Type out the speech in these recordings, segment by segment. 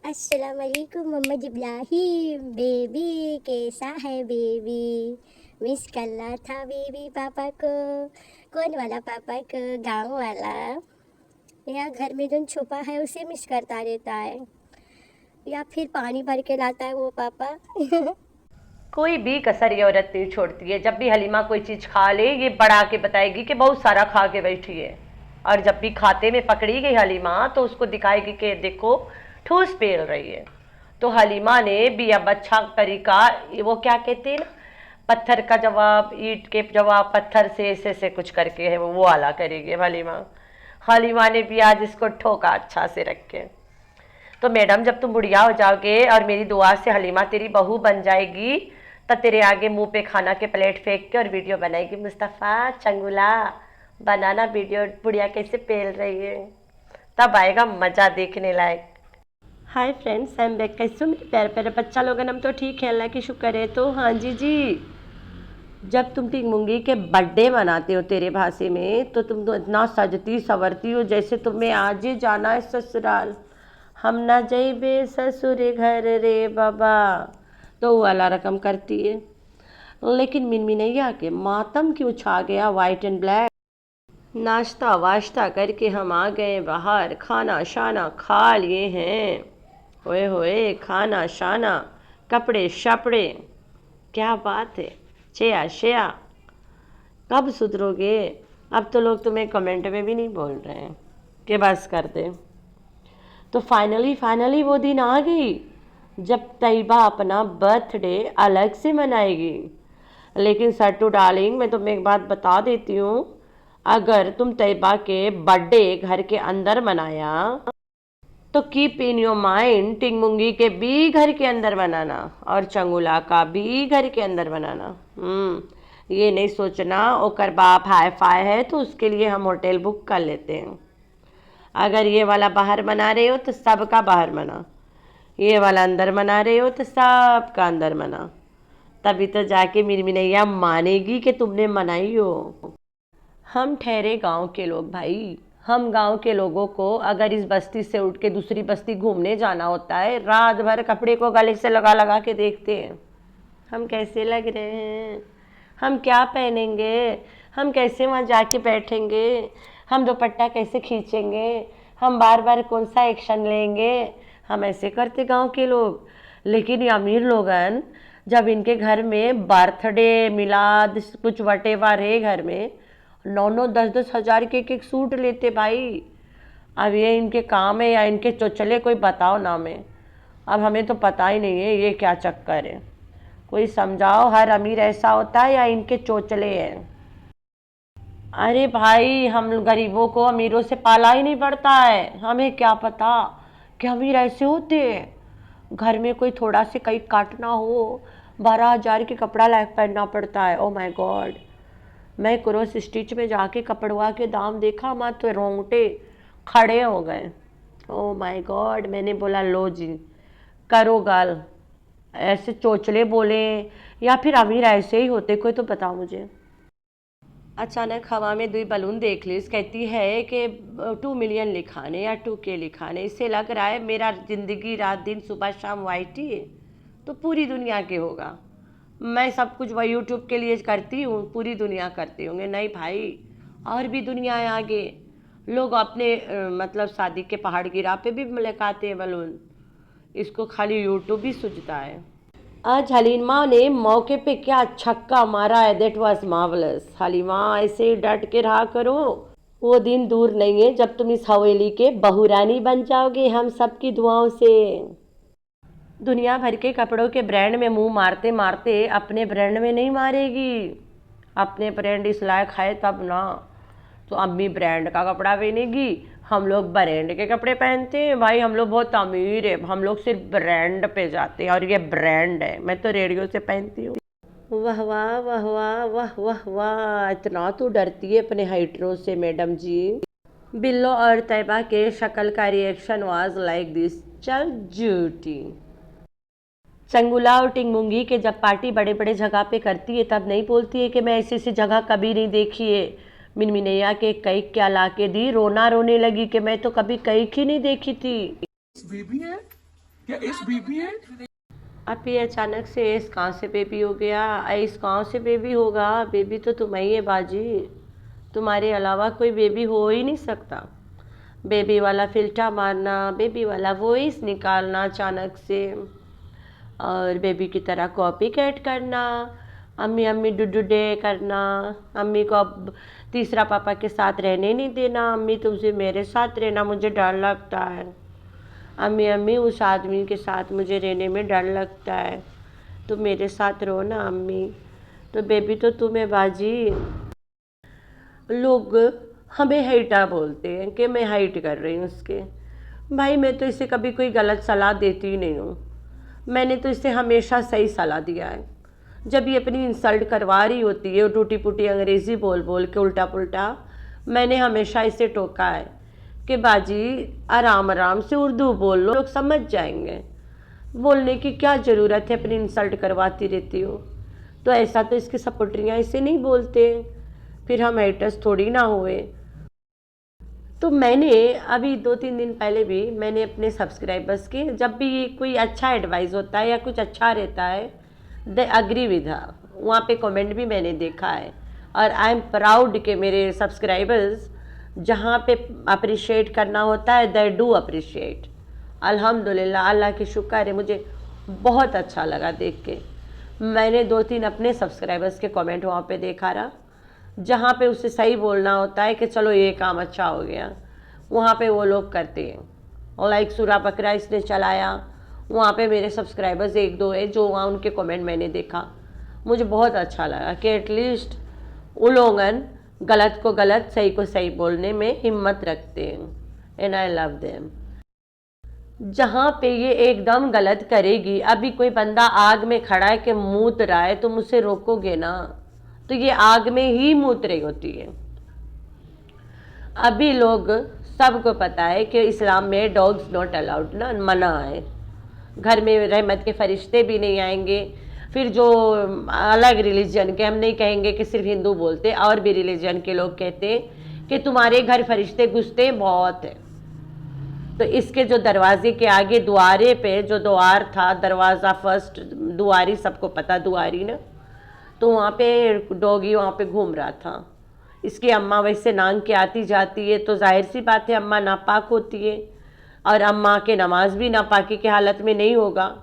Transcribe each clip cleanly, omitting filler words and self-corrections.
अस्सलाम वालेकुम मोहम्मद इब्राहिम बेबी, कैसा है बेबी? मिस करना था बेबी पापा को। कौन वाला पापा को? गांव वाला या घर में जो छुपा है उसे मिस करता रहता है, या फिर पानी भर के लाता है वो पापा? कोई भी कसर ये औरत नहीं छोड़ती है। जब भी हलीमा कोई चीज खा ले ये बढ़ा के बताएगी कि बहुत सारा खा के बैठी है। और जब भी खाते में पकड़ी गई हलीमा तो उसको दिखाएगी कि देखो ठूस पेल रही है। तो हलीमा ने भी अब अच्छा तरीका, वो क्या कहते हैं ना, पत्थर का जवाब ईंट के जवाब पत्थर से, ऐसे कुछ करके है वो वाला करेगी हलीमा। हलीमा ने भी आज इसको ठोका अच्छा से रख के। तो मैडम जब तुम बुढ़िया हो जाओगे और मेरी दुआ से हलीमा तेरी बहू बन जाएगी, तो तेरे आगे मुंह पे खाना के प्लेट फेंक के और वीडियो बनाएगी, मुस्तफ़ा चंगुला बनाना वीडियो बुढ़िया कैसे पेल रही है। तब आएगा मज़ा देखने लायक। Hi friends, I am back. कैसे हो मेरे प्यारे प्यारे बच्चा लोगन? हम तो ठीक है, अल्लाह की शुक्र है। तो हाँ जी, जब तुम टिंगमुंगी के बर्थडे मनाते हो तेरे भाषे में, तो तुम तो इतना सजती सवरती हो जैसे तुम्हें आज ही जाना है ससुराल। हम ना जइबे ससुर घर रे बाबा, तो वो वाला रकम करती है। लेकिन मिनमिनैया के मातम क्यों छा गया, वाइट एंड ब्लैक। नाश्ता वाश्ता करके हम आ गए बाहर, खाना शाना खा लिए हैं। होए होए, खाना शाना, कपड़े शपड़े, क्या बात है। चया शया, कब सुधरोगे? अब तो लोग तुम्हें कमेंट में भी नहीं बोल रहे हैं कि बस कर दे। तो फाइनली वो दिन आ गई जब तैयबा अपना बर्थडे अलग से मनाएगी। लेकिन सट्टू डार्लिंग, मैं तुम्हें एक बात बता देती हूँ, अगर तुम तैयबा के बर्थडे घर के अंदर मनाया तो कीप इन योर माइंड, टिंगमुंगी के भी घर के अंदर बनाना और चंगुला का भी घर के अंदर बनाना। ये नहीं सोचना ओकर बाप हाई फाई है तो उसके लिए हम होटल बुक कर लेते हैं। अगर ये वाला बाहर मना रहे हो तो सबका बाहर मना, ये वाला अंदर मना रहे हो तो सबका अंदर मना। तभी तो जाके मेरी मिनैया मानेगी कि तुमने मनाई हो। हम ठहरे गांव के लोग भाई। हम गांव के लोगों को अगर इस बस्ती से उठ के दूसरी बस्ती घूमने जाना होता है, रात भर कपड़े को गले से लगा लगा के देखते हैं हम कैसे लग रहे हैं, हम क्या पहनेंगे, हम कैसे वहाँ जाके बैठेंगे, हम दुपट्टा कैसे खींचेंगे, हम बार बार कौन सा एक्शन लेंगे। हम ऐसे करते गांव के लोग। लेकिन ये अमीर लोगन, जब इनके घर में बर्थडे मिलाद कुछ वटेवर है घर में, 9-9 10-10 हज़ार के एक सूट लेते भाई। अब ये इनके काम है या इनके चोचले, कोई बताओ ना। मैं अब हमें तो पता ही नहीं है ये क्या चक्कर है। कोई समझाओ, हर अमीर ऐसा होता है या इनके चोचले हैं? अरे भाई, हम गरीबों को अमीरों से पाला ही नहीं पड़ता है, हमें क्या पता कि अमीर ऐसे होते हैं। घर में कोई थोड़ा से कहीं काटना हो 12 हज़ार के कपड़ा लायक पहनना पड़ता है। ओ माय गॉड, मैं क्रॉस स्टिच में जाके कपड़वा के दाम देखा, मैं तो रोंगटे खड़े हो गए। ओ माय गॉड, मैंने बोला लो जी करो गाल। ऐसे चोचले बोले या फिर अमीर ऐसे ही होते, कोई तो बताओ मुझे। अचानक हवा में 2 बलून देख ली, कहती है कि 2 मिलियन लिखाने या 2K लिखाने। इससे लग रहा है मेरा ज़िंदगी रात दिन सुबह शाम वाइट ही है, तो पूरी दुनिया के होगा। मैं सब कुछ वही यूट्यूब के लिए करती हूँ, पूरी दुनिया करते होंगे। नहीं भाई, और भी दुनिया है आगे। लोग अपने मतलब शादी के पहाड़ गिरा पे भी लगाते हैं बलून, इसको खाली यूट्यूब ही सूझता है। आज हलीमा ने मौके पे क्या छक्का मारा है, दैट वाज मार्वलस। हलीमा ऐसे डट के रहा करो, वो दिन दूर नहीं है जब तुम इस हवेली के बहुरानी बन जाओगे हम सबकी दुआओं से। दुनिया भर के कपड़ों के ब्रांड में मुंह मारते मारते अपने ब्रांड में नहीं मारेगी। अपने ब्रांड इस लायक है तब ना। तो अम्मी ब्रांड का कपड़ा पहनेगी, हम लोग ब्रांड के कपड़े पहनते हैं। भाई हम लोग बहुत अमीर है, हम लोग सिर्फ ब्रांड पे जाते हैं और ये ब्रांड है। मैं तो रेडियो से पहनती हूँ। वाह वाह वाह वाह वाह वाह वाह, इतना तो डरती है अपने हाइटरों से मैडम जी। बिल्लो और तैयबा के शक्ल का रिएक्शन वाज लाइक दिस, चल झूठी। चंगुला और टिंगमुंगी के जब पार्टी बड़े बड़े जगह पे करती है तब नहीं बोलती है कि मैं ऐसी ऐसी जगह कभी नहीं देखी है। मिनमिनैया के कैक क्या लाके दी, रोना रोने लगी कि मैं तो कभी कैक ही नहीं देखी थी। बेबी है क्या इस बीबी है? अब ये अचानक से इस कहाँ से बेबी हो गया? इस कहाँ से बेबी होगा? बेबी तो तुम ही है बाजी, तुम्हारे अलावा कोई बेबी हो ही नहीं सकता। बेबी वाला फिल्टर मारना, बेबी वाला वॉइस निकालना अचानक से, और बेबी की तरह कॉपी कैट करना, अम्मी अम्मी डुडू डे करना, अम्मी को अब तीसरा पापा के साथ रहने नहीं देना, अम्मी तुमसे मेरे साथ रहना, मुझे डर लगता है, अम्मी अम्मी उस आदमी के साथ मुझे रहने में डर लगता है, तो मेरे साथ रहो ना अम्मी। तो बेबी तो तुम्हें बाजी। लोग हमें हाइटा बोलते हैं कि मैं हाइट कर रही हूँ उसके। भाई मैं तो इसे कभी कोई गलत सलाह देती ही नहीं हूँ, मैंने तो इसे हमेशा सही सलाह दिया है। जब ये अपनी इंसल्ट करवा रही होती है वो टूटी फूटी अंग्रेज़ी बोल बोल के उल्टा पुल्टा, मैंने हमेशा इसे टोका है कि बाजी आराम आराम से उर्दू बोल लो, लोग समझ जाएंगे, बोलने की क्या ज़रूरत है, अपनी इंसल्ट करवाती रहती हो। तो ऐसा तो इसके सपोर्टरियाँ इसे नहीं बोलते, फिर हम हेटर्स थोड़ी ना हुए। तो मैंने अभी 2-3 दिन पहले भी मैंने अपने सब्सक्राइबर्स के, जब भी कोई अच्छा एडवाइस होता है या कुछ अच्छा रहता है, दे अग्री विद हर, वहाँ पे कमेंट भी मैंने देखा है। और आई एम प्राउड कि मेरे सब्सक्राइबर्स जहाँ पे अप्रिशिएट करना होता है दे डू अप्रिशिएट। अल्हम्दुलिल्लाह, अल्लाह की शुक्र है, मुझे बहुत अच्छा लगा देख के। मैंने 2-3 अपने सब्सक्राइबर्स के कमेंट वहाँ पे देखा रहा, जहाँ पे उसे सही बोलना होता है कि चलो ये काम अच्छा हो गया, वहाँ पे वो लोग करते हैं। और लाइक सूरा बकरा इसने चलाया, वहाँ पे मेरे सब्सक्राइबर्स 1-2 है जो वहाँ उनके कमेंट मैंने देखा, मुझे बहुत अच्छा लगा कि एटलीस्ट वो लोगन गलत को गलत, सही को सही बोलने में हिम्मत रखते हैं, एंड आई लव देम। जहाँ पे ये एकदम गलत करेगी, अभी कोई बंदा आग में खड़ा है कि मूत रहा है, तुम उसे रोकोगे ना, तो ये आग में ही मूत रही होती है। अभी लोग सबको पता है कि इस्लाम में डॉग्स नॉट अलाउड ना, मना है, घर में रहमत के फरिश्ते भी नहीं आएंगे। फिर जो अलग रिलीजन के, हम नहीं कहेंगे कि सिर्फ हिंदू बोलते, और भी रिलीजन के लोग कहते हैं कि तुम्हारे घर फरिश्ते घुसते बहुत है। तो इसके जो दरवाजे के आगे दुआरे पे जो द्वार था, दरवाज़ा फर्स्ट दुआरी, सबको पता दुआरी ना, तो वहाँ पे डॉगी वहाँ पे घूम रहा था। इसकी अम्मा वैसे नांग के आती जाती है, तो जाहिर सी बात है अम्मा नापाक होती है, और अम्मा के नमाज भी नापाकी की हालत में नहीं होगा।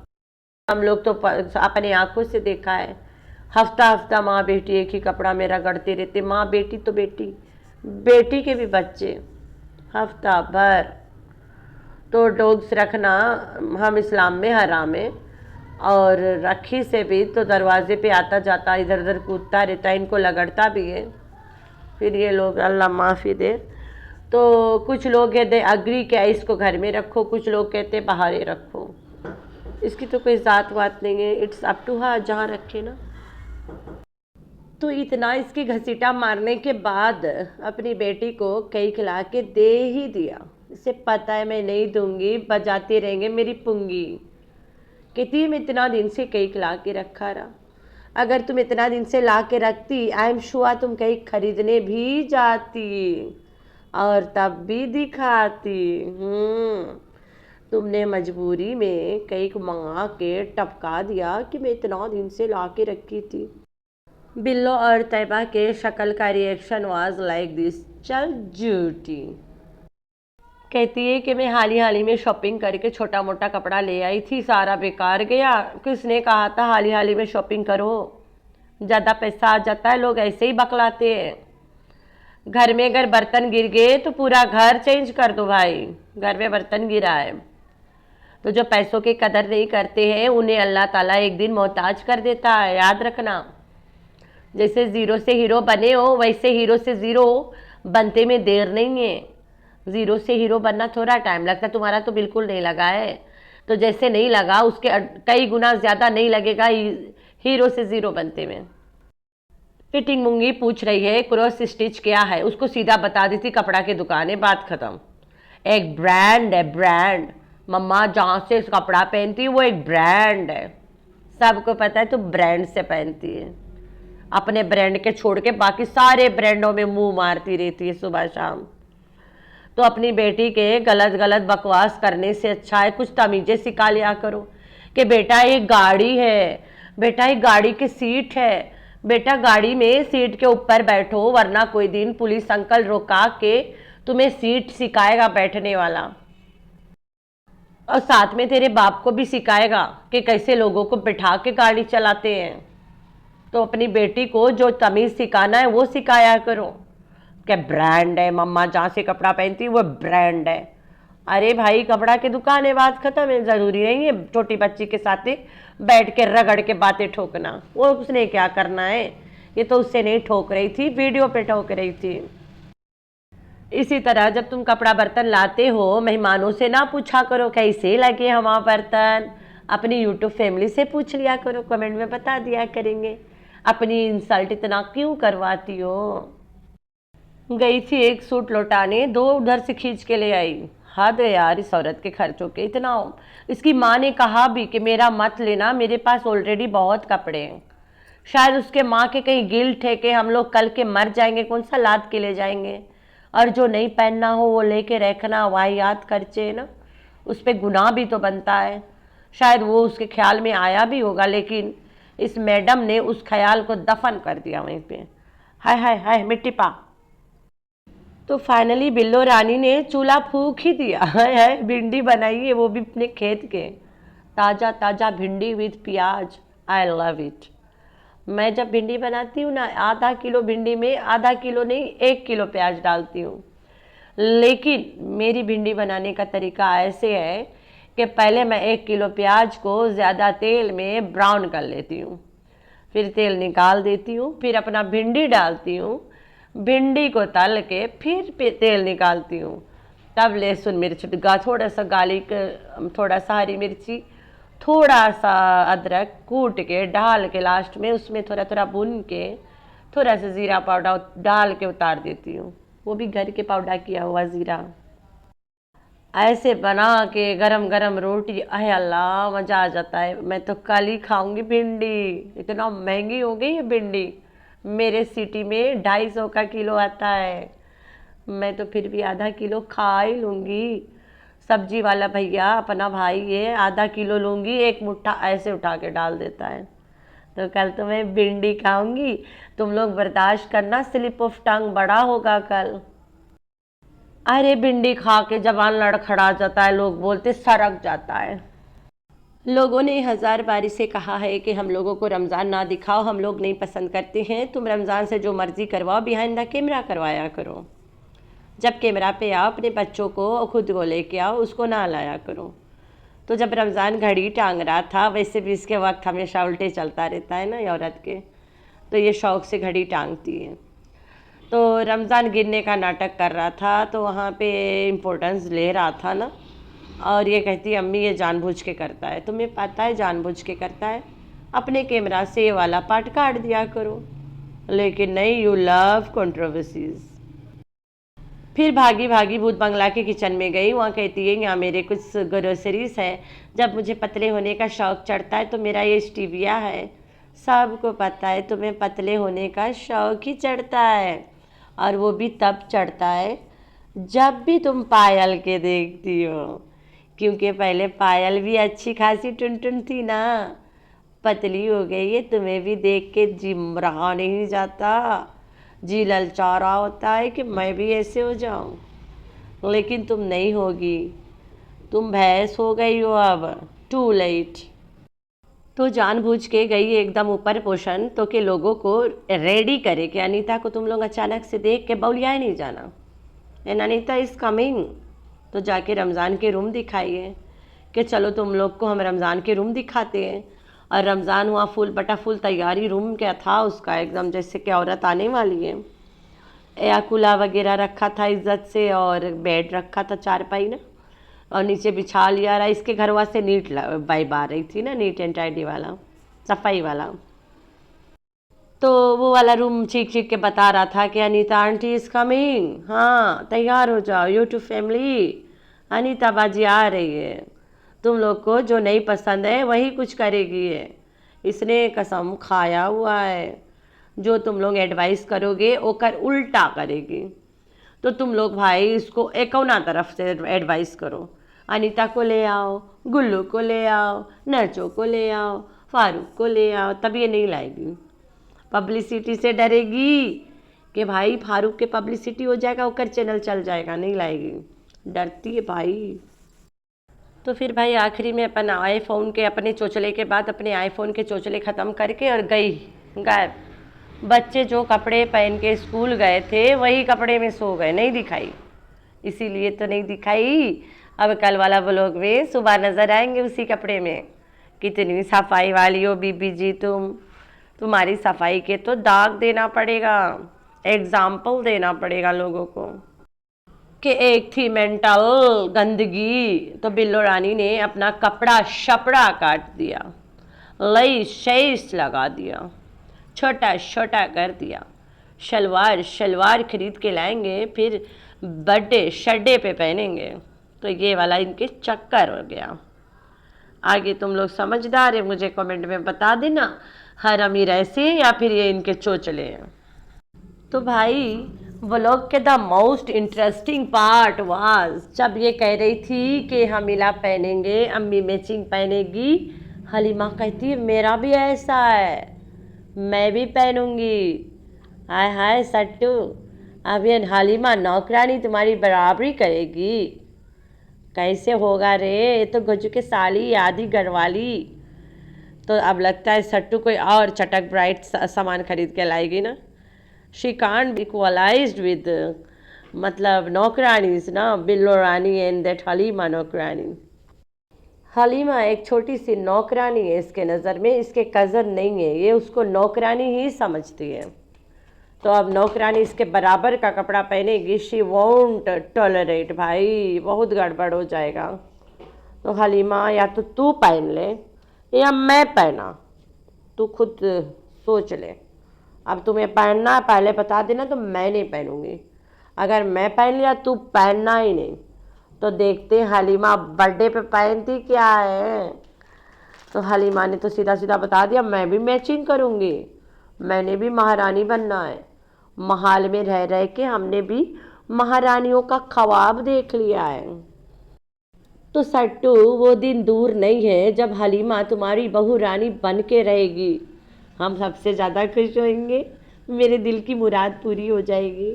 हम लोग तो अपने आंखों से देखा है, हफ्ता हफ्ता माँ बेटी एक ही कपड़ा में रगड़ते रहते, माँ बेटी तो बेटी, बेटी के भी बच्चे हफ्ता भर। तो डॉग्स रखना हम इस्लाम में हराम है, और रखी से भी तो दरवाजे पे आता जाता इधर उधर कूदता रहता है, इनको लगड़ता भी है। फिर ये लोग अल्लाह माफ़ी दे, तो कुछ लोग कहते अग्री क्या इसको घर में रखो, कुछ लोग कहते बाहर ही रखो, इसकी तो कोई ज़ात वात नहीं है, इट्स अप टू हर, जहाँ रखे ना। तो इतना इसकी घसीटा मारने के बाद अपनी बेटी को कई खिला के दे ही दिया, इसे पता है मैं नहीं दूंगी, बजाते रहेंगे मेरी पुंगी। कहती मैं इतना दिन से कई खिला के रखा रहा, अगर तुम इतना दिन से ला के रखती, आई एम श्योर तुम कहीं खरीदने भी जाती और तब भी दिखाती। तुमने मजबूरी में कई मंगा के टपका दिया कि मैं इतना दिन से ला के रखी थी। बिल्लो और तैयबा के शक्ल का रिएक्शन वाज लाइक दिस, चल झूठी। कहती है कि मैं हाल ही में शॉपिंग करके छोटा मोटा कपड़ा ले आई थी, सारा बेकार गया। किसने कहा था हाल ही में शॉपिंग करो, ज़्यादा पैसा आ जाता है, लोग ऐसे ही बकलाते हैं। घर में अगर बर्तन गिर गए तो पूरा घर चेंज कर दो भाई, घर में बर्तन गिरा है। तो जो पैसों की कदर नहीं करते हैं उन्हें अल्लाह ताला एक दिन मोहताज कर देता है, याद रखना। जैसे ज़ीरो से हीरो बने हो, वैसे हीरो से ज़ीरो बनते में देर नहीं है। ज़ीरो से हीरो बनना थोड़ा टाइम लगता है, तुम्हारा तो बिल्कुल नहीं लगा है, तो जैसे नहीं लगा उसके कई गुना ज़्यादा नहीं लगेगा हीरो से ज़ीरो बनते में। फिटिंग मुंगी पूछ रही है क्रॉस स्टिच क्या है, उसको सीधा बता दी थी कपड़ा की दुकान है, बात खत्म। एक ब्रांड है, ब्रांड, मम्मा जहाँ से इस कपड़ा पहनती है वो एक ब्रांड है, सबको पता है, तो ब्रांड से पहनती है, अपने ब्रांड के छोड़ के बाकी सारे ब्रांडों में मुंह मारती रहती है सुबह शाम। तो अपनी बेटी के गलत गलत बकवास करने से अच्छा है कुछ तमीज़ें सिखा लिया करो कि बेटा ये गाड़ी है, बेटा ये गाड़ी की सीट है, बेटा गाड़ी में सीट के ऊपर बैठो, वरना कोई दिन पुलिस अंकल रोका के तुम्हें सीट सिखाएगा बैठने वाला, और साथ में तेरे बाप को भी सिखाएगा कि कैसे लोगों को बिठा के गाड़ी चलाते हैं। तो अपनी बेटी को जो तमीज़ सिखाना है वो सिखाया करो। क्या ब्रांड है, मम्मा जहाँ से कपड़ा पहनती है वो ब्रांड है। अरे भाई, कपड़ा की दुकान है, बात खत्म है। ज़रूरी नहीं है छोटी बच्ची के साथ बैठ के रगड़ के बातें ठोकना। वो उसने क्या करना है, ये तो उससे नहीं ठोक रही थी, वीडियो पे ठोक रही थी। इसी तरह जब तुम कपड़ा बर्तन लाते हो, मेहमानों से ना पूछा करो कैसे लगे हमारा बर्तन, अपनी यूट्यूब फैमिली से पूछ लिया करो, कमेंट में बता दिया करेंगे। अपनी इंसल्ट इतना क्यों करवाती हो। गई थी एक सूट लौटाने, 2 उधर से खींच के ले आई। हद है यार इस औरत के खर्चों के इतना। इसकी माँ ने कहा भी कि मेरा मत लेना, मेरे पास ऑलरेडी बहुत कपड़े हैं। शायद उसके माँ के कहीं गिल्ट है कि हम लोग कल के मर जाएंगे, कौन सा लाद के ले जाएंगे, और जो नहीं पहनना हो वो लेके रखना वाहियात खर्चे ना, उस पर गुनाह भी तो बनता है। शायद वो उसके ख्याल में आया भी होगा, लेकिन इस मैडम ने उस ख्याल को दफन कर दिया वहीं पे। हाय हाय हाय मिट्टी पा। तो फाइनली बिल्लो रानी ने चूल्हा फूंक ही दिया है। भिंडी बनाई है, वो भी अपने खेत के, ताज़ा ताज़ा भिंडी विथ प्याज। I love it. मैं जब भिंडी बनाती हूँ ना, आधा किलो भिंडी में आधा किलो नहीं 1 किलो प्याज डालती हूँ। लेकिन मेरी भिंडी बनाने का तरीका ऐसे है कि पहले मैं 1 किलो प्याज को ज़्यादा तेल में ब्राउन कर लेती हूँ, फिर तेल निकाल देती हूँ, फिर अपना भिंडी डालती हूँ, भिंडी को तल के फिर तेल निकालती हूँ, तब लहसुन मिर्च, थोड़ा सा गार्लिक, थोड़ा सा हरी मिर्ची, थोड़ा सा अदरक कूट के डाल के लास्ट में उसमें थोड़ा थोड़ा भून के थोड़ा सा ज़ीरा पाउडर डाल के उतार देती हूँ, वो भी घर के पाउडर किया हुआ ज़ीरा। ऐसे बना के गरम गरम रोटी, अहे अल्लाह मज़ा आ जाता है। मैं तो कल ही खाऊंगी भिंडी, इतना महंगी हो गई है भिंडी। मेरे सिटी में 250 का किलो आता है, मैं तो फिर भी आधा किलो खा ही लूँगी। सब्जी वाला भैया अपना भाई ये आधा किलो लूँगी, एक मुट्ठा ऐसे उठा के डाल देता है। तो कल तो मैं भिंडी खाऊंगी, तुम लोग बर्दाश्त करना, स्लिप ऑफ टंग बड़ा होगा कल। अरे भिंडी खा के जबान लड़खड़ा जाता है, लोग बोलते सरक जाता है। लोगों ने 1000 बार से कहा है कि हम लोगों को रमज़ान ना दिखाओ, हम लोग नहीं पसंद करते हैं। तुम रमज़ान से जो मर्ज़ी करवाओ, बिहाइंड द कैमरा करवाया करो। जब कैमरा पे आओ अपने बच्चों को खुद को लेके आओ, उसको ना लाया करो। तो जब रमज़ान घड़ी टांग रहा था, वैसे भी इसके वक्त हमेशा उल्टे चलता रहता है ना ये औरत के, तो ये शौक़ से घड़ी टांगती है। तो रमज़ान गिरने का नाटक कर रहा था, तो वहाँ पे इम्पोर्टेंस ले रहा था ना, और ये कहती है अम्मी ये जानबूझ के करता है। तुम्हें पता है जानबूझ के करता है, अपने कैमरा से ये वाला पार्ट काट दिया करो। लेकिन नहीं, यू लव कंट्रोवर्सीज। फिर भागी भागी भूत बंगला के किचन में गई, वहाँ कहती है यहाँ मेरे कुछ ग्रोसरीज है। जब मुझे पतले होने का शौक़ चढ़ता है तो मेरा ये स्टीविया है। सबको पता है तुम्हें पतले होने का शौक़ ही चढ़ता है, और वो भी तब चढ़ता है जब भी तुम पायल के देखती हो, क्योंकि पहले पायल भी अच्छी खासी टुनटुन थी ना, पतली हो गई है, तुम्हें भी देख के जी रहा नहीं जाता, जी ललचा रहा होता है कि मैं भी ऐसे हो जाऊं। लेकिन तुम नहीं होगी, तुम भैंस हो गई हो अब, टू लेट। तो जानबूझ के गई एकदम ऊपर पोषण, तो कि लोगों को रेडी करे कि अनीता को तुम लोग अचानक से देख के बौलियाए नहीं जाना, एंड अनीता इज़ कमिंग। तो जाके रमज़ान के रूम दिखाइए कि चलो तुम लोग को हम रमज़ान के रूम दिखाते हैं। और रमज़ान हुआ, फुल बटा फुल तैयारी, रूम क्या था उसका एकदम जैसे कि औरत आने वाली है। एयाकुला वगैरह रखा था इज्जत से, और बेड रखा था चारपाई ना, और नीचे बिछा लिया रहा। इसके घर वास्ते नीट वाइब आ रही थी ना, नीट एंड टाइडी वाला, सफाई वाला। तो वो वाला रूम चीख चीख के बता रहा था कि अनीता आंटी इज़ कमिंग, हाँ तैयार हो जाओ यूट्यूब फैमिली, अनीता बाजी आ रही है, तुम लोग को जो नहीं पसंद है वही कुछ करेगी है, इसने कसम खाया हुआ है, जो तुम लोग एडवाइस करोगे वो कर उल्टा करेगी। तो तुम लोग भाई इसको एकौना तरफ से एडवाइस करो। अनीता को ले आओ, गुल्लू को ले आओ, नरचो को ले आओ, फारूक को ले आओ, तब ये नहीं लाएगी। पब्लिसिटी से डरेगी कि भाई फारूक के पब्लिसिटी हो जाएगा, ओकर चैनल चल जाएगा, नहीं लाएगी, डरती है भाई। तो फिर भाई आखिरी में अपन आईफोन के अपने चोचले के बाद अपने आईफोन के चोचले ख़त्म करके और गई गायब। बच्चे जो कपड़े पहन के स्कूल गए थे वही कपड़े में सो गए, नहीं दिखाई, इसीलिए तो नहीं दिखाई। अब कल वाला व्लॉग में सुबह नज़र आएंगे उसी कपड़े में। कितनी सफाई वाली हो बीबी जी तुम्हारी सफाई के तो दाग देना पड़ेगा, एग्जाम्पल देना पड़ेगा लोगों को कि एक थी मेंटल गंदगी तो बिल्लो रानी ने अपना कपड़ा शपड़ा काट दिया, लई शेष लगा दिया, छोटा छोटा कर दिया। शलवार खरीद के लाएंगे, फिर बर्थडे शड्डे पे पहनेंगे। तो ये वाला इनके चक्कर हो गया। आगे तुम लोग समझदार है, मुझे कमेंट में बता देना, हर अमीर ऐसे या फिर ये इनके चोचले हैं। तो भाई व्लॉग के the most interesting part was जब ये कह रही थी कि हमीला पहनेंगे, अम्मी मैचिंग पहनेगी। हलीमा कहती है मेरा भी ऐसा है, मैं भी पहनूंगी। हाय हाय सट्टू, अब ये हलीमा नौकरानी तुम्हारी बराबरी करेगी, कैसे होगा रे, ये तो गजू के साली आधी घरवाली। तो अब लगता है सट्टू कोई और चटक ब्राइट सामान खरीद के लाएगी ना। She can't be equalised with मतलब नौकरानीज ना, बिल्लो रानी एंड दैट हलीमा नौकरानी। हलीमा एक छोटी सी नौकरानी है इसके नज़र में, इसके कज़न नहीं है, ये उसको नौकरानी ही समझती है। तो अब नौकरानी इसके बराबर का कपड़ा पहनेगी, शी वोंट टॉलरेट, भाई बहुत गड़बड़ हो जाएगा। तो हलीमा या तो तू पहन ले या मैं पहना, तू खुद सोच ले। अब तुम्हें पहनना है पहले बता देना, तो मैं नहीं पहनूंगी। अगर मैं पहन लिया तू पहनना ही नहीं, तो देखते हैं हलीमा बर्थडे पे पहनती क्या है। तो हलीमा ने तो सीधा सीधा बता दिया मैं भी मैचिंग करूँगी, मैंने भी महारानी बनना है। महल में रह रह के हमने भी महारानियों का ख्वाब देख लिया है। तो सट्टू वो दिन दूर नहीं है जब हलीमा तुम्हारी बहू रानी बन के रहेगी, हम सबसे ज़्यादा खुश होंगे, मेरे दिल की मुराद पूरी हो जाएगी,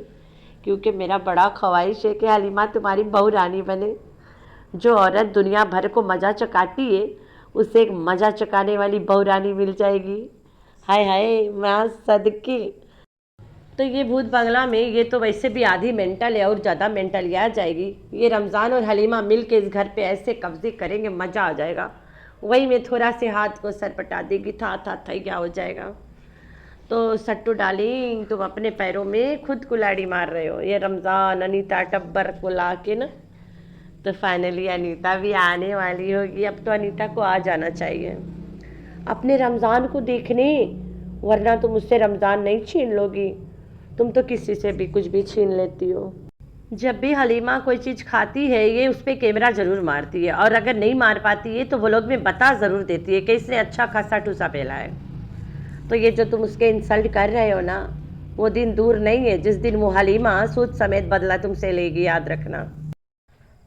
क्योंकि मेरा बड़ा ख्वाहिश है कि हलीमा तुम्हारी बहू रानी बने। जो औरत दुनिया भर को मज़ा चकाती है उसे एक मज़ा चकाने वाली बहू रानी मिल जाएगी। हाय हाय माँ सदके। तो ये भूत बंगला में ये तो वैसे भी आधी मेंटल है और ज़्यादा मेंटल आ जाएगी। ये रमज़ान और हलीमा मिल के इस घर पे ऐसे कब्जे करेंगे, मज़ा आ जाएगा। वही में थोड़ा से हाथ को सर पटा देगी, था क्या हो जाएगा। तो सट्टू डार्लिंग तुम अपने पैरों में खुद कुल्हाड़ी मार रहे हो। ये रमज़ान अनीता टब्बर को ला के ना, तो फाइनली अनीता भी आने वाली होगी। अब तो अनीता को आ जाना चाहिए अपने रमज़ान को देखने, वरना तुम मुझसे रमज़ान नहीं छीन लोगी। तुम तो किसी से भी कुछ भी छीन लेती हो। जब भी हलीमा कोई चीज़ खाती है ये उस पर कैमरा ज़रूर मारती है, और अगर नहीं मार पाती है तो व्लॉग में बता ज़रूर देती है कि इसने अच्छा खासा टूसा पहला है। तो ये जो तुम उसके इंसल्ट कर रहे हो ना, वो दिन दूर नहीं है जिस दिन वो हलीमा सूद समेत बदला तुमसे लेगी, याद रखना।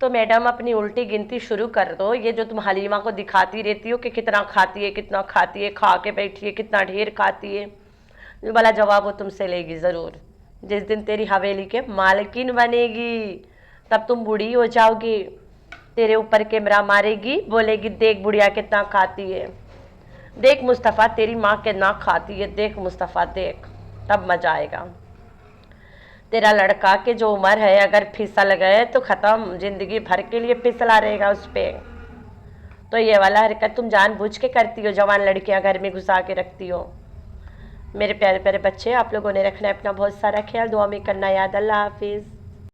तो मैडम अपनी उल्टी गिनती शुरू कर दो। ये जो तुम हलीमा को दिखाती रहती हो कि कितना खाती है, कितना खाती है, खा के बैठी है, कितना ढेर खाती है, वाला जवाब वो तुमसे लेगी ज़रूर। जिस दिन तेरी हवेली के मालकिन बनेगी तब तुम बूढ़ी हो जाओगी, तेरे ऊपर कैमरा मारेगी, बोलेगी देख बुढ़िया कितना खाती है, देख मुस्तफ़ा तेरी माँ कितना खाती है, देख मुस्तफ़ा देख, तब मज़ा आएगा। तेरा लड़का के जो उम्र है अगर फिसल गए तो ख़त्म, ज़िंदगी भर के लिए फिसला रहेगा उस पर। तो ये वाला हरकत तुम जानबूझ के करती हो, जवान लड़कियां घर में घुसा के रखती हो। मेरे प्यारे प्यारे बच्चे, आप लोगों ने रखना है अपना बहुत सारा ख्याल, दुआ में करना याद। अल्लाह हाफिज़।